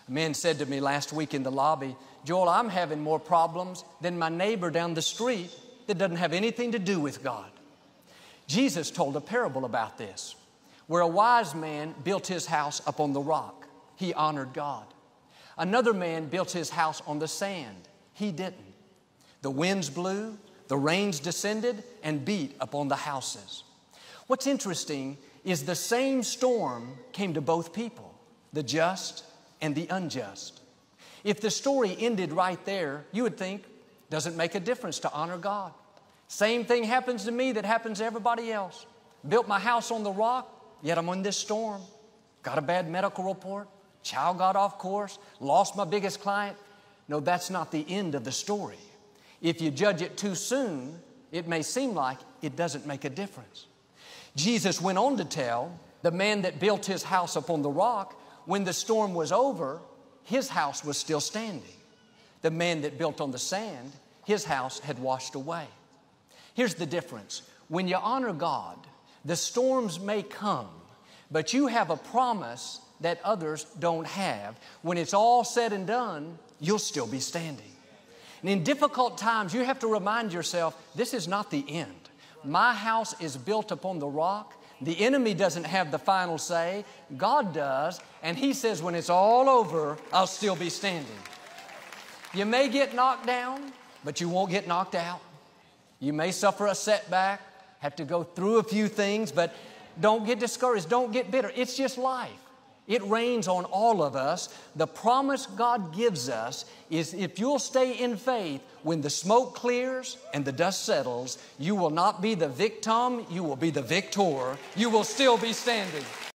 A man said to me last week in the lobby, Joel, I'm having more problems than my neighbor down the street that doesn't have anything to do with God. Jesus told a parable about this, where a wise man built his house upon the rock. He honored God. Another man built his house on the sand. He didn't. The winds blew, the rains descended, and beat upon the houses. What's interesting is the same storm came to both people, the just and the unjust. If the story ended right there, you would think, doesn't make a difference to honor God. Same thing happens to me that happens to everybody else. Built my house on the rock, yet I'm in this storm. Got a bad medical report, child got off course, lost my biggest client. No, that's not the end of the story. If you judge it too soon, it may seem like it doesn't make a difference. Jesus went on to tell the man that built his house upon the rock, when the storm was over, his house was still standing. The man that built on the sand, his house had washed away. Here's the difference. When you honor God, the storms may come, but you have a promise that others don't have. When it's all said and done, you'll still be standing. And in difficult times, you have to remind yourself, this is not the end. My house is built upon the rock. The enemy doesn't have the final say. God does. And He says, when it's all over, I'll still be standing. You may get knocked down, but you won't get knocked out. You may suffer a setback, have to go through a few things, but don't get discouraged. Don't get bitter. It's just life. It rains on all of us. The promise God gives us is if you'll stay in faith, when the smoke clears and the dust settles, you will not be the victim, you will be the victor. You will still be standing.